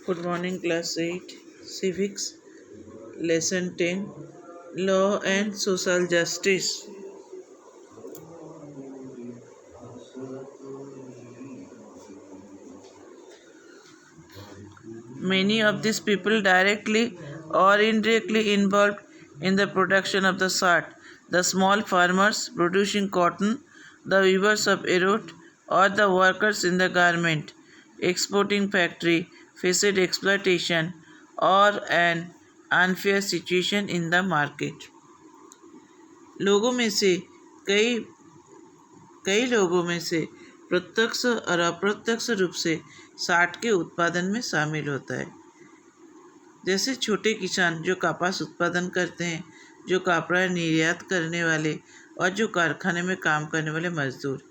Good morning, class 8, Civics, Lesson 10, Law and Social Justice. Many of these people directly or indirectly involved in the production of the shirt. The small farmers producing cotton, the weavers of erot, or the workers in the garment exporting factory faced exploitation or an unfair situation in the market. लोगों में से कई कई लोगों में से प्रत्यक्ष और अप्रत्यक्ष रूप से साठ के उत्पादन में शामिल होता है। जैसे छोटे किसान जो कपास उत्पादन करते हैं, जो कपड़ा निर्यात करने वाले और जो कारखाने में काम करने वाले मजदूर।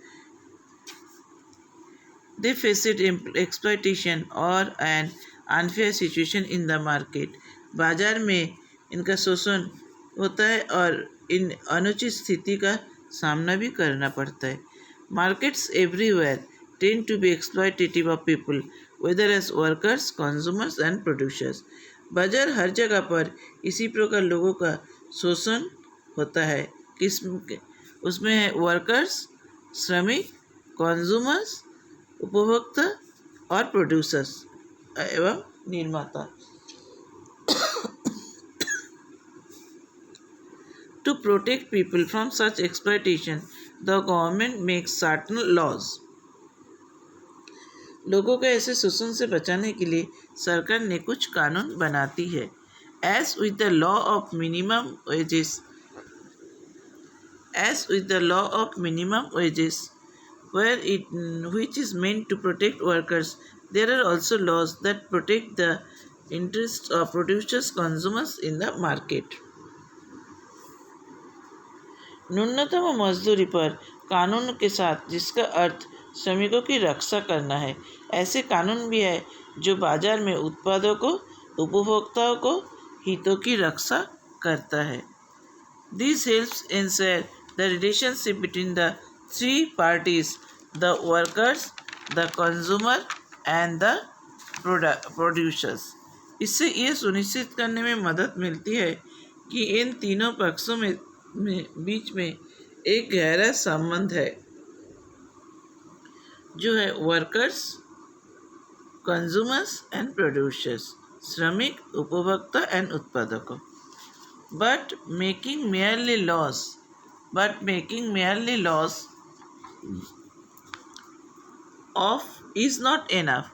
दे फेस्ड एक्सप्लॉयटेशन और an unfair situation in the market. बाजार में इनका शोषण होता है और इन अनुचित स्थिति का सामना भी करना पड़ता है। Markets everywhere tend to be exploitative of people whether as workers, consumers and producers. बाजार हर जगह पर इसी प्रकार लोगों का शोषण होता है। उसमें है वर्कर्स, श्रमिक, कंज्यूमर्स, उपभोक्ता और प्रोड्यूसर्स एवं निर्माता। To protect people from such exploitation, the government makes certain laws. लोगों को ऐसे शोषण से बचाने के लिए सरकार ने कुछ कानून बनाती है। As with the law of minimum wages, which is meant to protect workers, there are also laws that protect the interests of producers, consumers in the market. न्यूनतम मजदूरी पर कानून के साथ जिसका अर्थ श्रमिकों की रक्षा करना है। ऐसे कानून भी है जो बाजार में उत्पादों को, उपभोक्ताओं को हितों की रक्षा करता है। This helps ensure the relationship between the three parties, the workers, the consumer and the producers. इससे ये सुनिश्चित करने में मदद मिलती है कि इन तीनों पक्षों में बीच में एक गहरा संबंध है जो है वर्कर्स, कंज्यूमर्स एंड प्रोड्यूसर्स, श्रमिक, उपभोक्ता एंड उत्पादकों। But making merely laws of is not enough.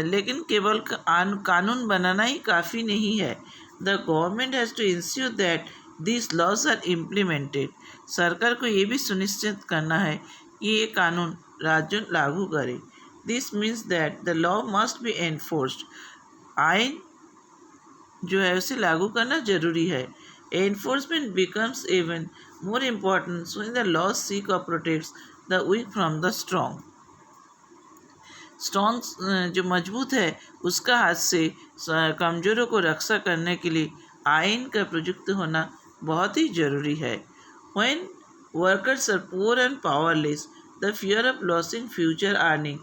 लेकिन केवल कानून बनाना ही काफ़ी नहीं है। The government has to ensure that these laws are implemented. सरकार को ये भी सुनिश्चित करना है कि ये कानून राज्य लागू करे। This means that the law must be enforced. आइन जो है उसे लागू करना जरूरी है। Enforcement becomes even more important when the law seeks or protects the weak from the strong. Strong जो मजबूत है उसका हाथ से कमज़ोरों को रक्षा करने के लिए आइन का प्रयुक्त होना बहुत ही ज़रूरी है। When workers are poor and powerless, the fear of losing future earning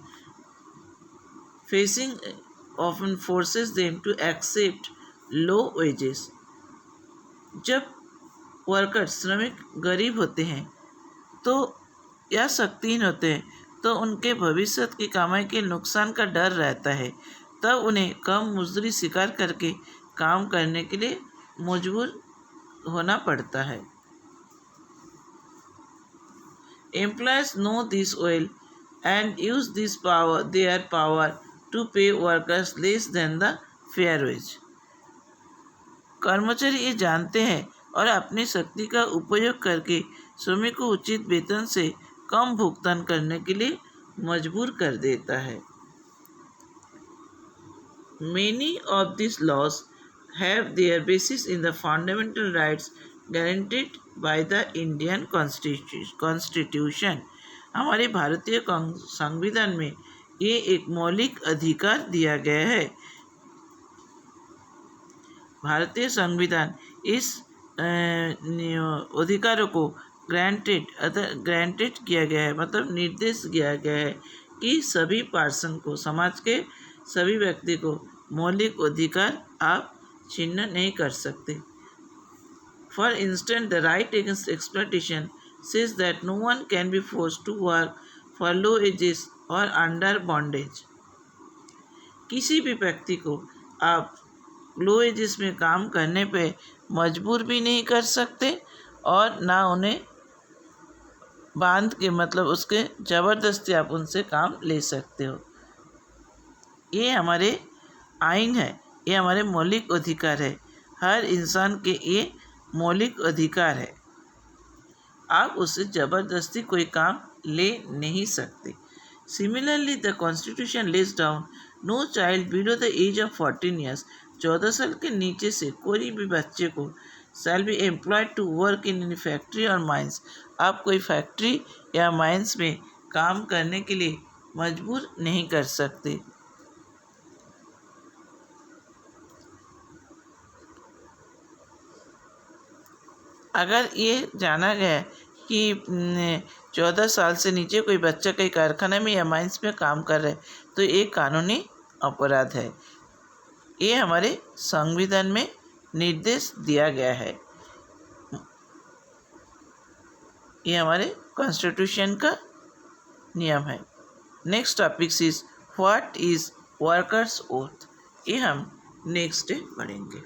facing often forces them to accept low wages. जब वर्कर्स श्रमिक गरीब होते हैं तो या शक्तिहीन होते हैं तो उनके भविष्य की कमाई के नुकसान का डर रहता है, तब उन्हें कम मजदूरी स्वीकार करके काम करने के लिए मजबूर होना पड़ता है। Employers know this well and use their power to pay workers less than the fair wage. कर्मचारी ये जानते हैं और अपनी शक्ति का उपयोग करके श्रमिक को उचित वेतन से कम भुगतान करने के लिए मजबूर कर देता है। Many of these laws have their basis in the fundamental rights guaranteed by the Indian Constitution. हमारे भारतीय संविधान में ये एक मौलिक अधिकार दिया गया है। भारतीय संविधान इस अधिकारों को ग्रांटेड किया गया है, मतलब निर्देश किया गया है कि सभी पर्सन को, समाज के सभी व्यक्ति को मौलिक अधिकार आप छीन नहीं कर सकते। For instance the right against exploitation says that no one can be forced to work for low wages or under bondage. किसी भी व्यक्ति को आप लो एजेस में काम करने पे मजबूर भी नहीं कर सकते और ना उन्हें बांध के, मतलब उसके ज़बरदस्ती आप उनसे काम ले सकते हो। ये हमारे आइन है, ये हमारे मौलिक अधिकार है। हर इंसान के ये मौलिक अधिकार है, आप उससे ज़बरदस्ती कोई काम ले नहीं सकते। Similarly the constitution lays down no child below the age of 14 years. 14 साल के नीचे से कोई भी बच्चे को shall be employed to work in any factory और माइंस। आप कोई फैक्ट्री या माइंस में काम करने के लिए मजबूर नहीं कर सकते। अगर ये जाना गया कि 14 साल से नीचे कोई बच्चा कई कारखाने में या माइंस में काम कर रहा है तो ये कानूनी अपराध है। ये हमारे संविधान में निर्देश दिया गया है, ये हमारे कॉन्स्टिट्यूशन का नियम है। Next topic is what is workers oath. ये हम नेक्स्ट डे पढ़ेंगे।